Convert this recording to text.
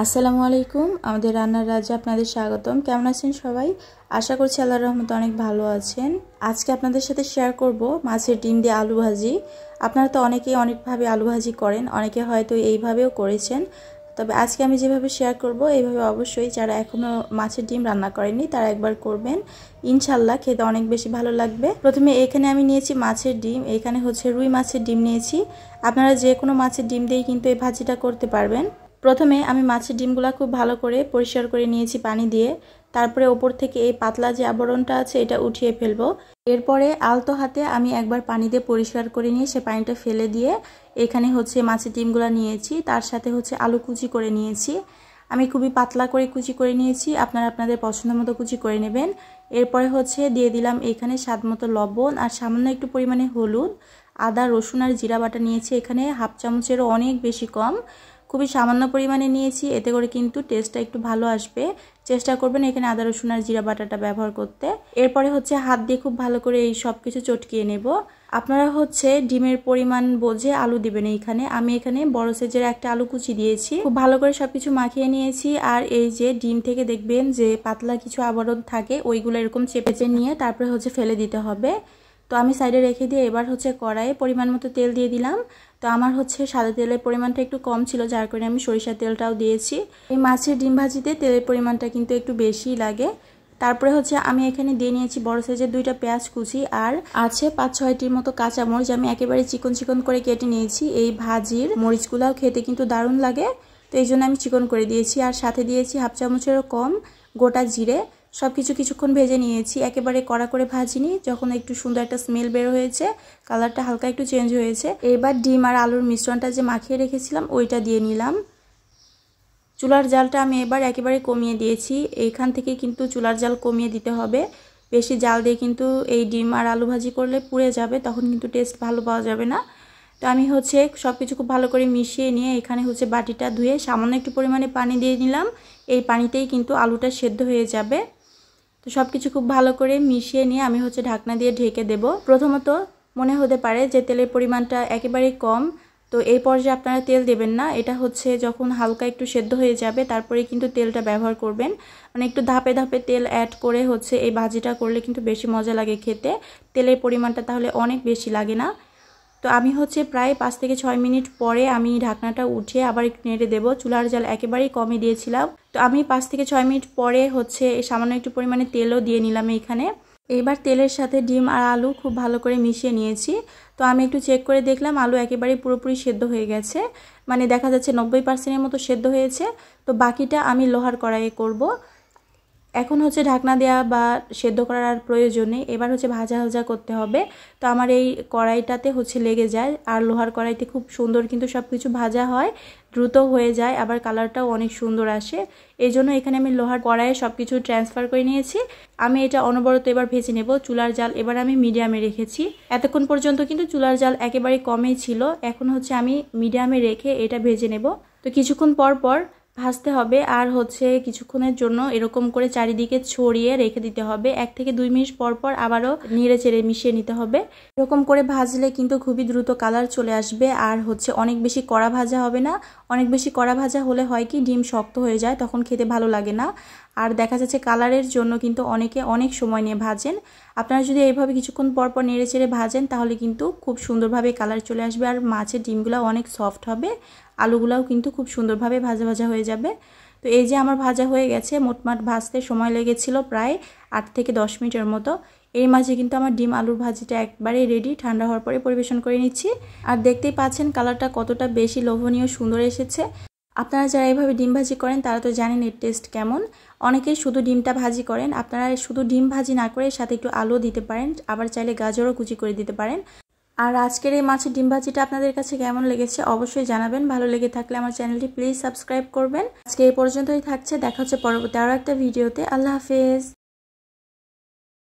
আসসালামু আলাইকুম। আমাদের রান্নার রাজ্যে আপনাদের স্বাগতম। কেমন আছেন সবাই? আশা করছি আল্লাহর রহমতে অনেক ভালো আছেন। আজকে আপনাদের সাথে শেয়ার করব মাছের ডিম দিয়ে আলু ভাজি। আপনারা তো অনেকেই অনেকভাবে আলু ভাজি করেন, অনেকে হয়তো এইভাবেও করেছেন। তবে আজকে আমি যেভাবে শেয়ার করব এইভাবে অবশ্যই যারা এখনও মাছের ডিম রান্না করেননি তারা একবার করবেন, ইনশাল্লাহ খেতে অনেক বেশি ভালো লাগবে। প্রথমে এখানে আমি নিয়েছি মাছের ডিম, এখানে হচ্ছে রুই মাছের ডিম নিয়েছি। আপনারা যে কোনো মাছের ডিম দিয়েই কিন্তু এই ভাজিটা করতে পারবেন। প্রথমে আমি মাছের ডিমগুলো খুব ভালো করে পরিষ্কার করে নিয়েছি পানি দিয়ে। তারপরে ওপর থেকে এই পাতলা যে আবরণটা আছে এটা উঠিয়ে ফেলবো। এরপরে আলতো হাতে আমি একবার পানি দিয়ে পরিষ্কার করে নিয়ে সে পানিটা ফেলে দিয়ে এখানে হচ্ছে মাছের ডিমগুলো নিয়েছি, তার সাথে হচ্ছে আলু কুচি করে নিয়েছি। আমি খুবই পাতলা করে কুচি করে নিয়েছি, আপনারা আপনাদের পছন্দ মতো কুচি করে নেবেন। এরপরে হচ্ছে দিয়ে দিলাম এখানে স্বাদ মতো লবণ আর সামান্য একটু পরিমাণে হলুদ। আদা রসুন আর জিরা বাটা নিয়েছি এখানে হাফ চামচেরও অনেক বেশি কম, খুবই সামান্য পরিমাণে নিয়েছি, এতে করে কিন্তু টেস্টটা একটু ভালো আসবে। চেষ্টা করবেন এখানে আদা রসুন আর জিরা বাটাটা ব্যবহার করতে। এরপরে হচ্ছে হাত দিয়ে খুব ভালো করে এই সব কিছু চটকিয়ে নেব। আপনারা হচ্ছে ডিমের পরিমাণ বুঝে আলু দিবেন। এইখানে আমি এখানে বড় সাইজের একটা আলু কুচি দিয়েছি, খুব ভালো করে সবকিছু মাখিয়ে নিয়েছি। আর এই যে ডিম থেকে দেখবেন যে পাতলা কিছু আবরণ থাকে, ওইগুলো এরকম চেপে নিয়ে তারপরে হচ্ছে ফেলে দিতে হবে। তো আমি সাইডে রেখে দিয়ে এবার হচ্ছে কড়াইয়ে পরিমাণ মতো তেল দিয়ে দিলাম। তো আমার হচ্ছে সাদা তেলের পরিমাণটা একটু কম ছিল, যার কারণে আমি সরিষার তেলটাও দিয়েছি। এই মাছের ডিম ভাজিতে তেলের পরিমাণটা কিন্তু একটু বেশি লাগে। তারপরে হচ্ছে আমি এখানে দিয়ে নিয়েছি বড় সাইজের 2টা পেঁয়াজ কুচি, আর আছে 5-6টির মতো কাঁচা মরিচ আমি একেবারে চিকন চিকন করে কেটে নিয়েছি। এই ভাজির মরিচগুলাও খেতে কিন্তু দারুণ লাগে, তো এই জন্য আমি চিকন করে দিয়েছি। আর সাথে দিয়েছি হাফ চামচেরও কম গোটা জিরে। সব কিছু কিছুক্ষণ ভেজে নিয়েছি, একেবারে কড়া করে ভাজিনি। যখন একটু সুন্দর একটা স্মেল বের হয়েছে, কালারটা হালকা একটু চেঞ্জ হয়েছে, এবার ডিম আর আলুর মিশ্রণটা যে মাখিয়ে রেখেছিলাম ওইটা দিয়ে নিলাম। চুলার জালটা আমি এবার একেবারে কমিয়ে দিয়েছি। এইখান থেকে কিন্তু চুলার জাল কমিয়ে দিতে হবে। বেশি জাল দিয়ে কিন্তু এই ডিম আর আলু ভাজি করলে পুড়ে যাবে, তখন কিন্তু টেস্ট ভালো পাওয়া যাবে না। তো আমি হচ্ছে সব কিছু খুব ভালো করে মিশিয়ে নিয়ে এখানে হচ্ছে বাটিটা ধুয়ে সামান্য একটু পরিমাণে পানি দিয়ে নিলাম। এই পানিতেই কিন্তু আলুটা সেদ্ধ হয়ে যাবে। তো সব কিছু খুব ভালো করে মিশিয়ে নিয়ে আমি হচ্ছে ঢাকনা দিয়ে ঢেকে দেব। প্রথমত মনে হতে পারে যে তেলের পরিমাণটা একেবারেই কম, তো এই পর্যায়ে আপনারা তেল দেবেন না। এটা হচ্ছে যখন হালকা একটু সেদ্ধ হয়ে যাবে তারপরে কিন্তু তেলটা ব্যবহার করবেন। মানে একটু ধাপে ধাপে তেল অ্যাড করে হচ্ছে এই ভাজিটা করলে কিন্তু বেশি মজা লাগে খেতে। তেলের পরিমাণটা তাহলে অনেক বেশি লাগে না। তো আমি হচ্ছে প্রায় 5 থেকে 6 মিনিট পরে আমি ঢাকনাটা উঠিয়ে আবার একটু নেড়ে দেবো। চুলার জাল একেবারেই কমে দিয়েছিলাম। তো আমি 5 থেকে 6 মিনিট পরে হচ্ছে সামান্য একটু পরিমাণে তেলও দিয়ে নিলাম এইখানে। এবার তেলের সাথে ডিম আর আলু খুব ভালো করে মিশিয়ে নিয়েছি। তো আমি একটু চেক করে দেখলাম আলু একেবারেই পুরোপুরি সেদ্ধ হয়ে গেছে, মানে দেখা যাচ্ছে 90%-এর মতো সেদ্ধ হয়েছে। তো বাকিটা আমি লোহার কড়াইয়ে করব। এখন হচ্ছে ঢাকনা দেওয়া বা সেদ্ধ করার আর প্রয়োজন নেই, এবার হচ্ছে ভাজা ভাজা করতে হবে। তো আমার এই কড়াইটাতে হচ্ছে লেগে যায়, আর লোহার কড়াইতে খুব সুন্দর কিন্তু সব কিছু ভাজা হয়, দ্রুত হয়ে যায়, আবার কালারটাও অনেক সুন্দর আসে। এই জন্য এখানে আমি লোহার কড়াইয়ে সব কিছু ট্রান্সফার করে নিয়েছি। আমি এটা অনবরত এবার ভেজে নেব। চুলার জাল এবার আমি মিডিয়ামে রেখেছি। এতক্ষণ পর্যন্ত কিন্তু চুলার জাল একেবারে কমই ছিল, এখন হচ্ছে আমি মিডিয়ামে রেখে এটা ভেজে নেব। তো কিছুক্ষণ পর পর ভাজতে হবে, আর হচ্ছে কিছুক্ষণের জন্য এরকম করে চারিদিকে ছড়িয়ে রেখে দিতে হবে। 1 থেকে 2 মিনিট পর পর আবারও নেড়ে চেড়ে মিশিয়ে নিতে হবে। এরকম করে ভাজলে কিন্তু খুবই দ্রুত কালার চলে আসবে, আর হচ্ছে অনেক বেশি কড়া ভাজা হবে না। অনেক বেশি কড়া ভাজা হলে হয় কি ডিম শক্ত হয়ে যায়, তখন খেতে ভালো লাগে না। আর দেখা যাচ্ছে কালারের জন্য কিন্তু অনেকে অনেক সময় নিয়ে ভাজেন। আপনারা যদি এইভাবে কিছুক্ষণ পর পর নেড়ে চেড়ে ভাজেন তাহলে কিন্তু খুব সুন্দরভাবে কালার চলে আসবে, আর মাছের ডিমগুলো অনেক সফট হবে, আলুগুলাও কিন্তু খুব সুন্দরভাবে ভাজা ভাজা হয়ে যাবে। তো এই যে আমার ভাজা হয়ে গেছে, মোটমাট ভাজতে সময় লেগেছিল প্রায় 8 থেকে 10 মিনিটের মতো। এই মাঝে কিন্তু আমার ডিম আলুর ভাজিটা একবারে রেডি। ঠান্ডা হওয়ার পরে পরিবেশন করে নিচ্ছি। আর দেখতেই পাচ্ছেন কালারটা কতটা বেশি লোভনীয় সুন্দর এসেছে। আপনারা যারা এইভাবে ডিম ভাজি করেন তারা তো জানেন এর টেস্ট কেমন। অনেকে শুধু ডিমটা ভাজি করেন, আপনারা শুধু ডিম ভাজি না করে সাথে একটু আলু দিতে পারেন, আবার চাইলে গাজরও কুচি করে দিতে পারেন। আর আজকের এই মাছের ডিম ভাজিটা আপনাদের কাছে কেমন লেগেছে অবশ্যই জানাবেন। ভালো লেগে থাকলে আমার চ্যানেলটি প্লিজ সাবস্ক্রাইব করবেন। আজকে এই পর্যন্তই থাকছে, দেখা হচ্ছে পরবর্তী আরও একটা ভিডিওতে। আল্লাহ হাফেজ।